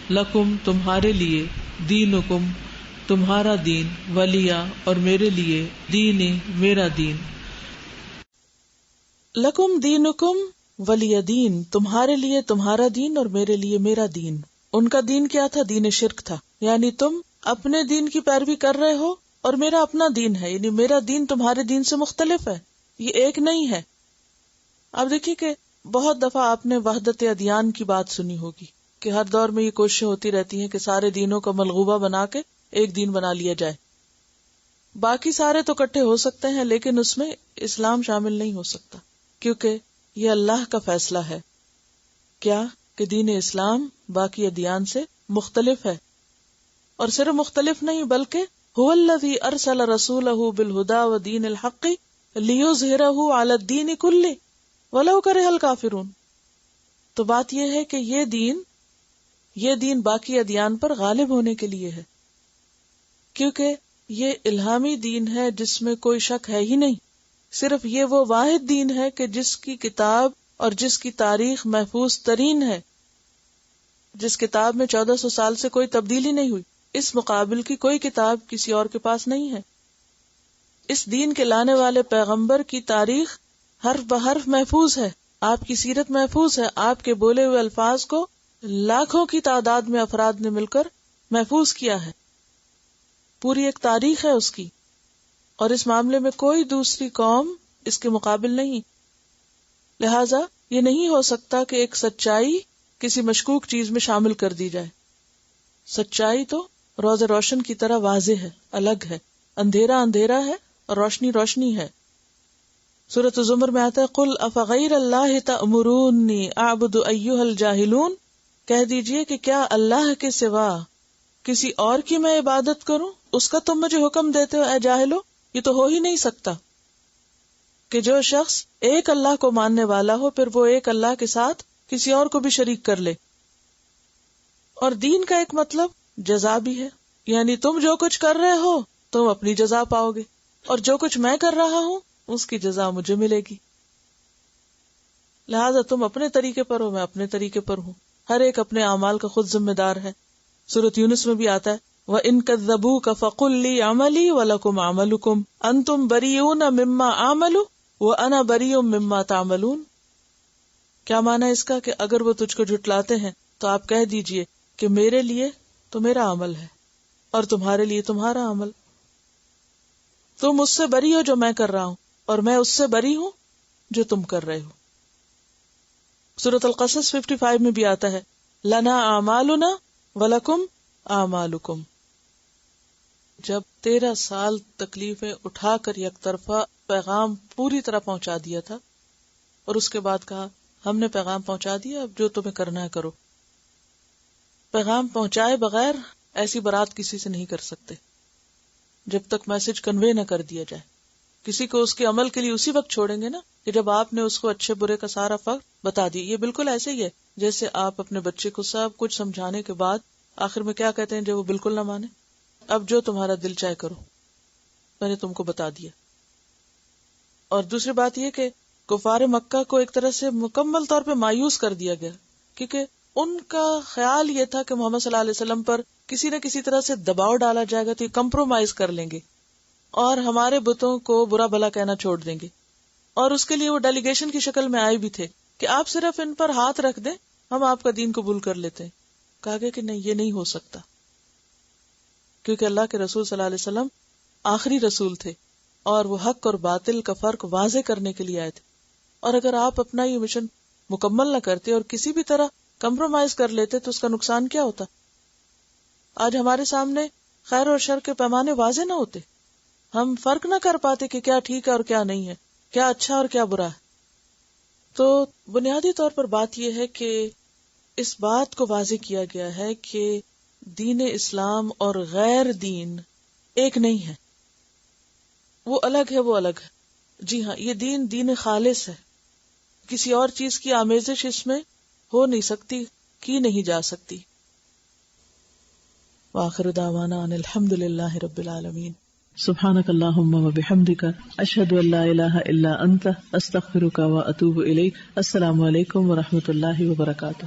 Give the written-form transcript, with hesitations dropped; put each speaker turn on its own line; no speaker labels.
لکم تمہارے لیے، دینکم تمہارا دین، ولیہ اور میرے لیے، دینی میرا دین. لکم دینکم ولی دین، تمہارے لیے تمہارا دین اور میرے لیے میرا دین. ان کا دین کیا تھا؟ دین شرک تھا، یعنی تم اپنے دین کی پیروی کر رہے ہو اور میرا اپنا دین ہے، یعنی میرا دین تمہارے دین سے مختلف ہے، یہ ایک نہیں ہے. اب دیکھیے کہ بہت دفعہ آپ نے وحدت ادیان کی بات سنی ہوگی کہ ہر دور میں یہ کوششیں ہوتی رہتی ہیں کہ سارے دینوں کا ملغوبہ بنا کے ایک دین بنا لیا جائے. باقی سارے تو اکٹھے ہو سکتے ہیں لیکن اس میں اسلام شامل نہیں ہو سکتا، کیونکہ یہ اللہ کا فیصلہ ہے کیا کہ دین اسلام باقی ادیان سے مختلف ہے. اور صرف مختلف نہیں بلکہ هو الذی ارسل رسولہ بالہدی ودین الحق لیظہرہ علی الدین کلہ ولو کرہ الکافرون. تو بات یہ ہے کہ یہ دین باقی ادیان پر غالب ہونے کے لیے ہے، کیونکہ یہ الہامی دین ہے جس میں کوئی شک ہے ہی نہیں. صرف یہ وہ واحد دین ہے کہ جس کی کتاب اور جس کی تاریخ محفوظ ترین ہے، جس کتاب میں 1400 سال سے کوئی تبدیلی نہیں ہوئی. اس مقابل کی کوئی کتاب کسی اور کے پاس نہیں ہے. اس دین کے لانے والے پیغمبر کی تاریخ حرف بحرف محفوظ ہے، آپ کی سیرت محفوظ ہے، آپ کے بولے ہوئے الفاظ کو لاکھوں کی تعداد میں افراد نے مل کر محفوظ کیا ہے. پوری ایک تاریخ ہے اس کی، اور اس معاملے میں کوئی دوسری قوم اس کے مقابل نہیں. لہذا یہ نہیں ہو سکتا کہ ایک سچائی کسی مشکوک چیز میں شامل کر دی جائے. سچائی تو روز روشن کی طرح واضح ہے، الگ ہے. اندھیرا اندھیرا ہے اور روشنی روشنی ہے. سورۃ الزمر میں آتا ہے قل افغیر اللہ تأمرونی اعبد ایھا الجاہلون، کہہ دیجئے کہ کیا اللہ کے سوا کسی اور کی میں عبادت کروں، اس کا تم مجھے حکم دیتے ہو اے جاہلو. یہ تو ہو ہی نہیں سکتا کہ جو شخص ایک اللہ کو ماننے والا ہو پھر وہ ایک اللہ کے ساتھ کسی اور کو بھی شریک کر لے. اور دین کا ایک مطلب جزا بھی ہے، یعنی تم جو کچھ کر رہے ہو تم اپنی جزا پاؤ گے، اور جو کچھ میں کر رہا ہوں اس کی جزا مجھے ملے گی. لہذا تم اپنے طریقے پر ہو، میں اپنے طریقے پر ہوں، ہر ایک اپنے اعمال کا خود ذمہ دار ہے. سورۃ یونس میں بھی آتا ہے وَإِن كَذَّبُوكَ فَقُل لِّي عَمَلِي وَلَكُمْ عَمَلُكُمْ أَنْتُمْ بَرِيئُونَ مِمَّا أَعْمَلُ وَأَنَا بَرِيءٌ مِّمَّا تَعْمَلُونَ. کیا معنی اس کا کہ اگر وہ تجھ کو جھٹلاتے ہیں تو آپ کہہ دیجئے کہ میرے لیے تو میرا عمل ہے اور تمہارے لیے تمہارا عمل. تم اس سے بری ہو جو میں کر رہا ہوں اور میں اس سے بری ہوں جو تم کر رہے ہو. سورۃ القصص 55 میں بھی آتا ہے لنا اعمالنا ولکم اعمالکم. جب 13 سال تکلیفیں اٹھا کر یک طرفہ پیغام پوری طرح پہنچا دیا تھا اور اس کے بعد کہا ہم نے پیغام پہنچا دیا، اب جو تمہیں کرنا ہے کرو. پیغام پہنچائے بغیر ایسی برات کسی سے نہیں کر سکتے جب تک میسج کنوے نہ کر دیا جائے. کسی کو اس کے عمل کے لیے اسی وقت چھوڑیں گے نا کہ جب آپ نے اس کو اچھے برے کا سارا فرق بتا دیا. یہ بالکل ایسے ہی ہے جیسے آپ اپنے بچے کو سب کچھ سمجھانے کے بعد آخر میں کیا کہتے ہیں جب وہ بالکل نہ مانے، اب جو تمہارا دل چاہے کرو، میں نے تم کو بتا دیا. اور دوسری بات یہ کہ کفار مکہ کو ایک طرح سے مکمل طور پہ مایوس کر دیا گیا، کیونکہ ان کا خیال یہ تھا کہ محمد صلی اللہ علیہ وسلم پر کسی نہ کسی طرح سے دباؤ ڈالا جائے گا تو یہ کمپرومائز کر لیں گے اور ہمارے بتوں کو برا بھلا کہنا چھوڑ دیں گے. اور اس کے لیے وہ ڈیلیگیشن کی شکل میں آئے بھی تھے کہ آپ صرف ان پر ہاتھ رکھ دیں ہم آپ کا دین قبول کر لیتے ہیں. کہا گیا کہ نہیں، یہ نہیں ہو سکتا، کیونکہ اللہ کے رسول صلی اللہ علیہ وسلم آخری رسول تھے اور وہ حق اور باطل کا فرق واضح کرنے کے لیے آئے تھے. اور اگر آپ اپنا یہ مشن مکمل نہ کرتے اور کسی بھی طرح کمپرومائز کر لیتے تو اس کا نقصان کیا ہوتا؟ آج ہمارے سامنے خیر اور شر کے پیمانے واضح نہ ہوتے، ہم فرق نہ کر پاتے کہ کیا ٹھیک ہے اور کیا نہیں ہے، کیا اچھا اور کیا برا ہے. تو بنیادی طور پر بات یہ ہے کہ اس بات کو واضح کیا گیا ہے کہ دین اسلام اور غیر دین ایک نہیں ہے، وہ الگ ہے، وہ الگ ہے. جی ہاں، یہ دین خالص ہے، کسی اور چیز کی آمیزش اس میں ہو نہیں سکتی، کی نہیں جا سکتی. وآخر دعوانا ان الحمد للہ رب العالمین. سبحانک اللہم وبحمدک اشہد ان لا الہ الا انت استغفرک واتوب الیک. السلام علیکم ورحمۃ اللہ وبرکاتہ.